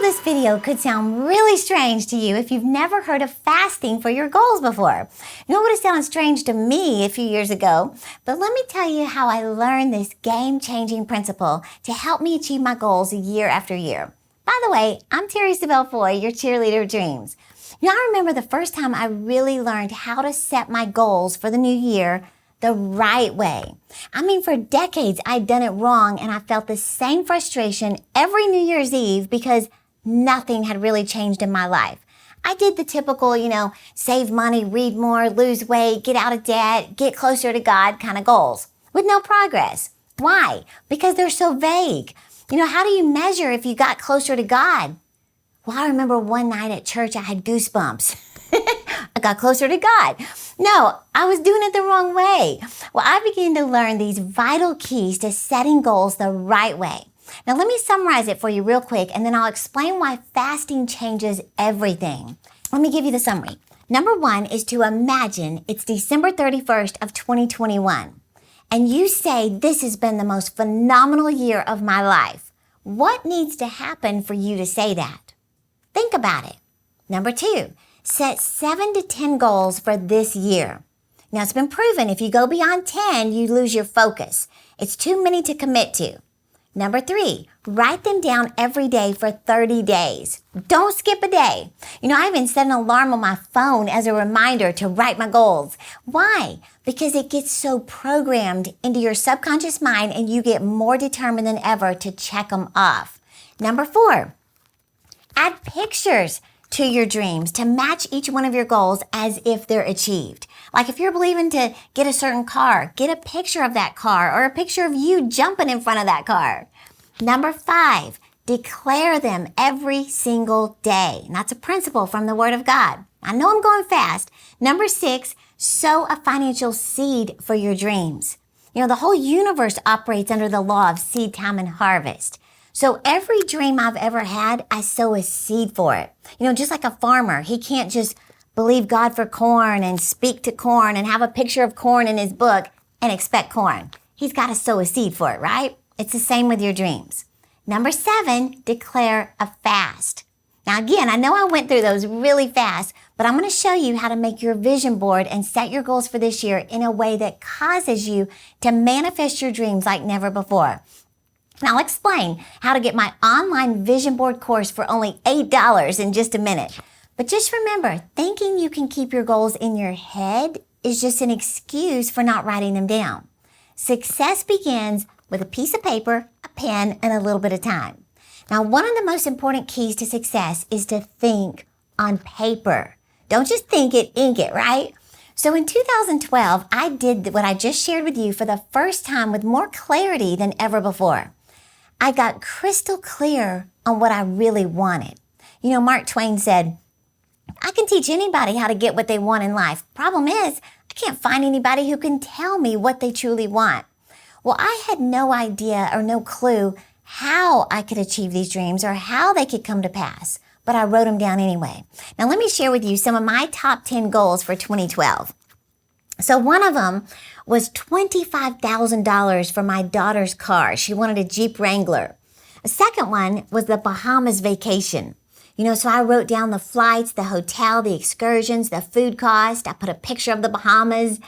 this video could sound really strange to you if you've never heard of fasting for your goals before. You know, it would have sounded strange to me a few years ago, but let me tell you how I learned this game-changing principle to help me achieve my goals year after year. By the way, I'm Terri Savelle, your cheerleader of dreams. You know, I remember the first time I really learned how to set my goals for the new year the right way. I mean, for decades, I'd done it wrong, and I felt the same frustration every New Year's Eve because nothing had really changed in my life. I did the typical, save money, read more, lose weight, get out of debt, get closer to God kind of goals with no progress. Why? Because they're so vague. How do you measure if you got closer to God? Well, I remember one night at church, I had goosebumps. I got closer to God. No, I was doing it the wrong way. Well, I began to learn these vital keys to setting goals the right way. Now, let me summarize it for you real quick, and then I'll explain why fasting changes everything. Let me give you the summary. Number one is to imagine it's December 31st of 2021, and you say, this has been the most phenomenal year of my life. What needs to happen for you to say that? Think about it. Number two, set 7 to 10 goals for this year. Now, it's been proven if you go beyond 10, you lose your focus. It's too many to commit to. Number three, write them down every day for 30 days. Don't skip a day. I even set an alarm on my phone as a reminder to write my goals. Why? Because it gets so programmed into your subconscious mind and you get more determined than ever to check them off. Number four, add pictures to your dreams to match each one of your goals as if they're achieved. Like if you're believing to get a certain car, get a picture of that car or a picture of you jumping in front of that car. Number five, declare them every single day. And that's a principle from the Word of God. I know I'm going fast. Number six, sow a financial seed for your dreams. The whole universe operates under the law of seed time and harvest. So every dream I've ever had, I sow a seed for it. Just like a farmer, he can't just believe God for corn and speak to corn and have a picture of corn in his book and expect corn. He's got to sow a seed for it, right? It's the same with your dreams. Number seven, declare a fast. Now again, I know I went through those really fast, but I'm going to show you how to make your vision board and set your goals for this year in a way that causes you to manifest your dreams like never before. And I'll explain how to get my online vision board course for only $8 in just a minute. But just remember, thinking you can keep your goals in your head is just an excuse for not writing them down. Success begins with a piece of paper, a pen, and a little bit of time. Now, one of the most important keys to success is to think on paper. Don't just think it, ink it, right? So in 2012, I did what I just shared with you for the first time with more clarity than ever before. I got crystal clear on what I really wanted. Mark Twain said, I can teach anybody how to get what they want in life. Problem is, I can't find anybody who can tell me what they truly want. Well, I had no idea or no clue how I could achieve these dreams or how they could come to pass, but I wrote them down anyway. Now, let me share with you some of my top 10 goals for 2012. So one of them was $25,000 for my daughter's car. She wanted a Jeep Wrangler. A second one was the Bahamas vacation. So I wrote down the flights, the hotel, the excursions, the food cost. I put a picture of the Bahamas.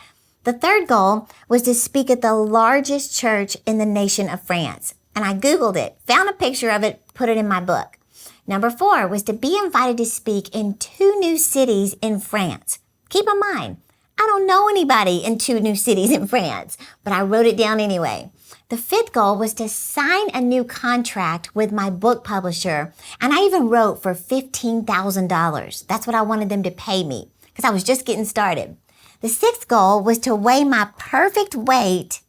The third goal was to speak at the largest church in the nation of France. And I Googled it, found a picture of it, put it in my book. Number four was to be invited to speak in 2 new cities in France. Keep in mind, I don't know anybody in 2 new cities in France, but I wrote it down anyway. The fifth goal was to sign a new contract with my book publisher, and I even wrote for $15,000. That's what I wanted them to pay me, because I was just getting started. The sixth goal was to weigh my perfect weight,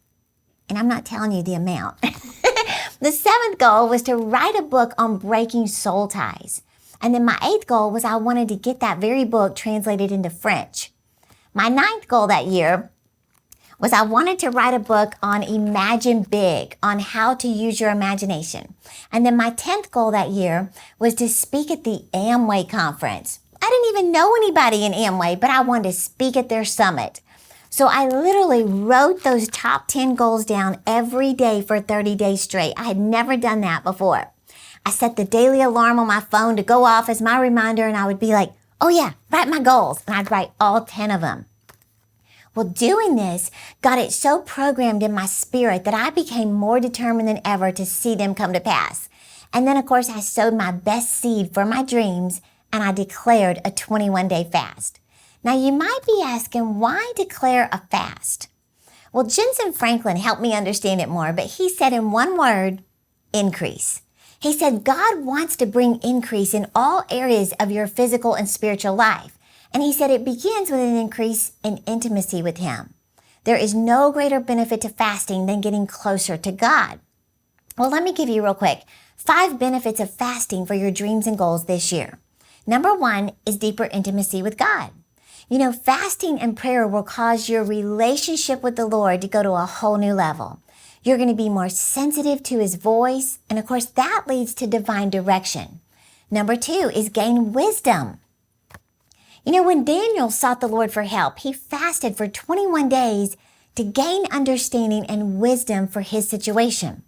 and I'm not telling you the amount. The seventh goal was to write a book on breaking soul ties. And then my eighth goal was I wanted to get that very book translated into French. My ninth goal that year was I wanted to write a book on Imagine Big, on how to use your imagination. And then my 10th goal that year was to speak at the Amway conference. I didn't even know anybody in Amway, but I wanted to speak at their summit. So I literally wrote those top 10 goals down every day for 30 days straight. I had never done that before. I set the daily alarm on my phone to go off as my reminder, and I would be like, oh yeah, write my goals. And I'd write all 10 of them. Well, doing this got it so programmed in my spirit that I became more determined than ever to see them come to pass. And then, of course, I sowed my best seed for my dreams, and I declared a 21-day fast. Now, you might be asking, why declare a fast? Well, Jensen Franklin helped me understand it more, but he said in one word, increase. He said God wants to bring increase in all areas of your physical and spiritual life. And he said it begins with an increase in intimacy with him. There is no greater benefit to fasting than getting closer to God. Well, let me give you real quick 5 benefits of fasting for your dreams and goals this year. Number 1 is deeper intimacy with God. You know, fasting and prayer will cause your relationship with the Lord to go to a whole new level. You're going to be more sensitive to his voice, and of course that leads to divine direction. Number 2 is gain wisdom. You know, when Daniel sought the Lord for help, he fasted for 21 days to gain understanding and wisdom for his situation.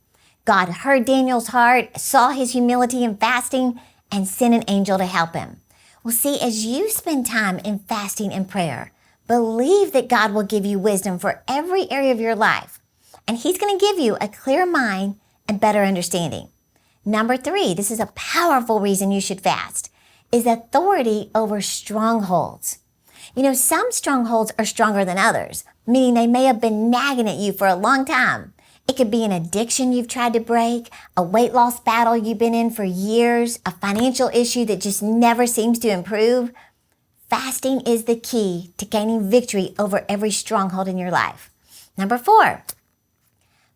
God heard Daniel's heart, saw his humility in fasting, and sent an angel to help him. Well, see, as you spend time in fasting and prayer, believe that God will give you wisdom for every area of your life, and he's going to give you a clear mind and better understanding. Number 3, this is a powerful reason you should fast, is authority over strongholds. You know, some strongholds are stronger than others, meaning they may have been nagging at you for a long time. It could be an addiction you've tried to break, a weight loss battle you've been in for years, a financial issue that just never seems to improve. Fasting is the key to gaining victory over every stronghold in your life. Number 4,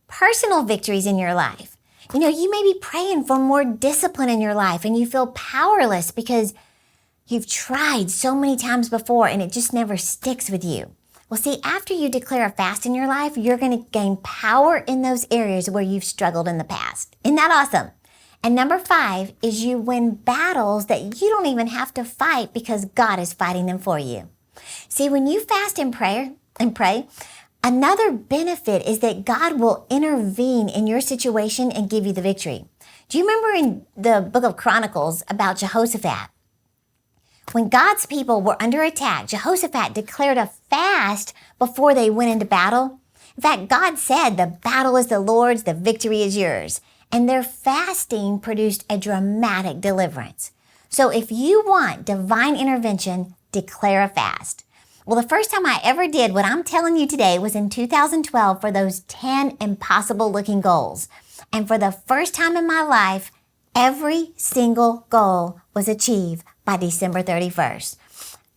personal victories in your life. You know, you may be praying for more discipline in your life and you feel powerless because you've tried so many times before and it just never sticks with you. Well, see, after you declare a fast in your life, you're going to gain power in those areas where you've struggled in the past. Isn't that awesome? And number 5 is you win battles that you don't even have to fight because God is fighting them for you. See, when you fast and pray, another benefit is that God will intervene in your situation and give you the victory. Do you remember in the book of Chronicles about Jehoshaphat? When God's people were under attack, Jehoshaphat declared a fast before they went into battle. In fact, God said, the battle is the Lord's, the victory is yours. And their fasting produced a dramatic deliverance. So if you want divine intervention, declare a fast. Well, the first time I ever did what I'm telling you today was in 2012 for those 10 impossible looking goals. And for the first time in my life, every single goal was achieved by December 31st.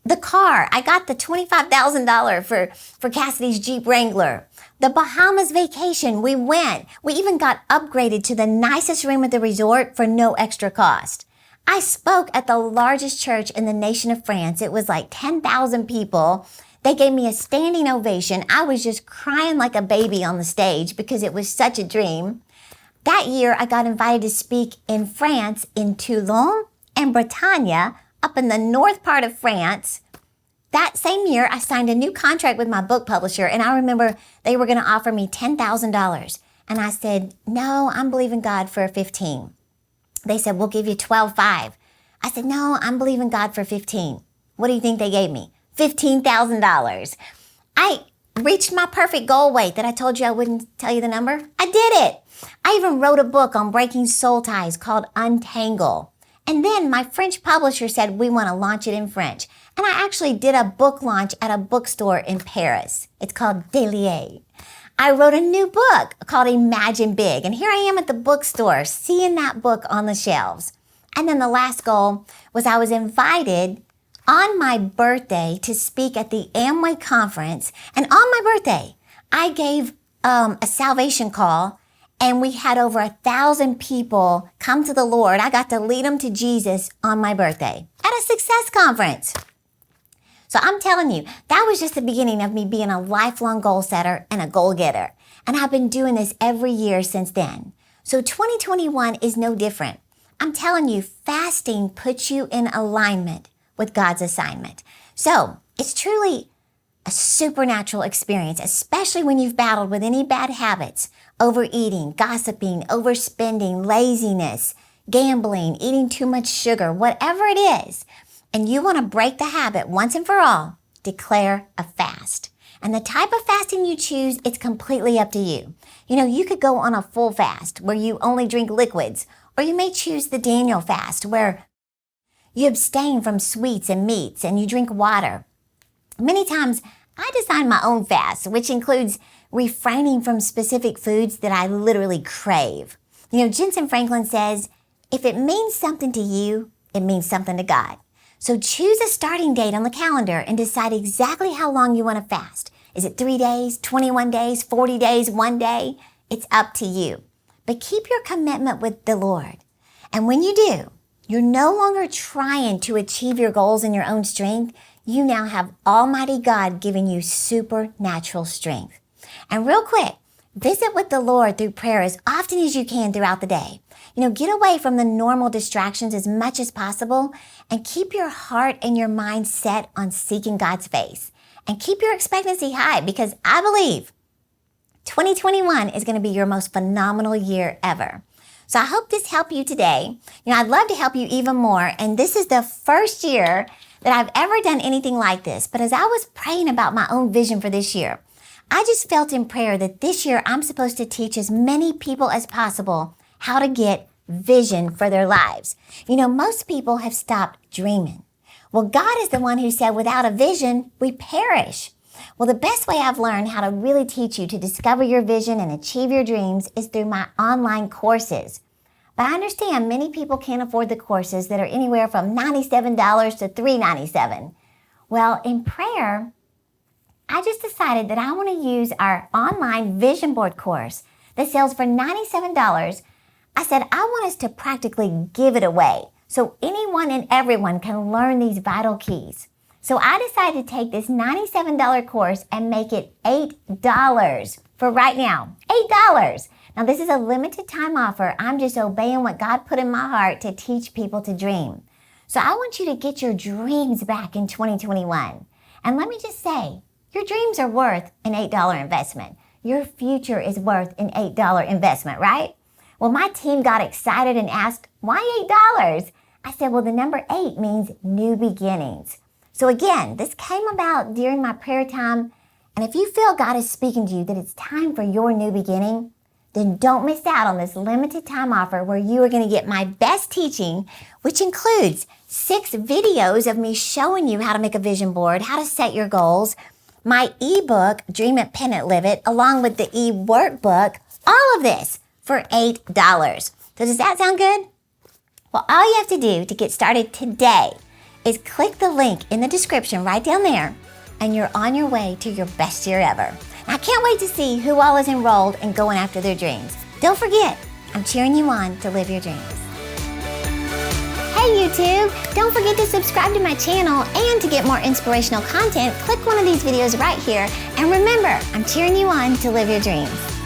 The car, I got the $25,000 for Cassidy's Jeep Wrangler. The Bahamas vacation, we went. We even got upgraded to the nicest room at the resort for no extra cost. I spoke at the largest church in the nation of France. It was like 10,000 people. They gave me a standing ovation. I was just crying like a baby on the stage because it was such a dream. That year, I got invited to speak in France, in Toulon and Bretagne, up in the north part of France. That same year, I signed a new contract with my book publisher, and I remember they were going to offer me $10,000. And I said, no, I'm believing God for 15. They said, we'll give you 12,500. I said, no, I'm believing God for 15. What do you think they gave me? $15,000. I reached my perfect goal weight that I told you I wouldn't tell you the number. I did it. I even wrote a book on breaking soul ties called Untangle. And then my French publisher said, we want to launch it in French. And I actually did a book launch at a bookstore in Paris. It's called Delier. I wrote a new book called Imagine Big. And here I am at the bookstore, seeing that book on the shelves. And then the last goal was I was invited on my birthday to speak at the Amway conference. And on my birthday, I gave a salvation call. And we had over 1,000 people come to the Lord. I got to lead them to Jesus on my birthday at a success conference. So I'm telling you, that was just the beginning of me being a lifelong goal setter and a goal getter. And I've been doing this every year since then. So 2021 is no different. I'm telling you, fasting puts you in alignment with God's assignment. So it's truly a supernatural experience, especially when you've battled with any bad habits, overeating, gossiping, overspending, laziness. gambling, eating too much sugar, whatever it is, and you want to break the habit once and for all, declare a fast. And the type of fasting you choose, it's completely up to you. You could go on a full fast where you only drink liquids, or you may choose the Daniel fast where you abstain from sweets and meats and you drink water. Many times I design my own fast, which includes refraining from specific foods that I literally crave. Jensen Franklin says, if it means something to you, it means something to God. So choose a starting date on the calendar and decide exactly how long you want to fast. Is it 3 days, 21 days, 40 days, 1 day? It's up to you. But keep your commitment with the Lord. And when you do, you're no longer trying to achieve your goals in your own strength. You now have Almighty God giving you supernatural strength. And real quick, visit with the Lord through prayer as often as you can throughout the day. Get away from the normal distractions as much as possible and keep your heart and your mind set on seeking God's face. And keep your expectancy high because I believe 2021 is going to be your most phenomenal year ever. So I hope this helped you today. I'd love to help you even more. And this is the first year that I've ever done anything like this. But as I was praying about my own vision for this year, I just felt in prayer that this year I'm supposed to teach as many people as possible how to get vision for their lives. Most people have stopped dreaming. Well, God is the one who said, without a vision, we perish. Well, the best way I've learned how to really teach you to discover your vision and achieve your dreams is through my online courses. But I understand many people can't afford the courses that are anywhere from $97 to $397. Well, in prayer, I just decided that I want to use our online vision board course that sells for $97. I said, I want us to practically give it away so anyone and everyone can learn these vital keys. So I decided to take this $97 course and make it $8 for right now. $8. Now this is a limited time offer. I'm just obeying what God put in my heart to teach people to dream. So I want you to get your dreams back in 2021. And let me just say, your dreams are worth an $8 investment. Your future is worth an $8 investment, right? Well, my team got excited and asked, why $8? I said, well, the number 8 means new beginnings. So again, this came about during my prayer time. And if you feel God is speaking to you that it's time for your new beginning, then don't miss out on this limited time offer where you are going to get my best teaching, which includes 6 videos of me showing you how to make a vision board, how to set your goals, my ebook, Dream It, Pen It, Live It, along with the e-workbook, all of this for $8. So does that sound good? Well, all you have to do to get started today is click the link in the description right down there, and you're on your way to your best year ever. I can't wait to see who all is enrolled and going after their dreams. Don't forget, I'm cheering you on to live your dreams. Hey YouTube, don't forget to subscribe to my channel, and to get more inspirational content, click one of these videos right here. And remember, I'm cheering you on to live your dreams.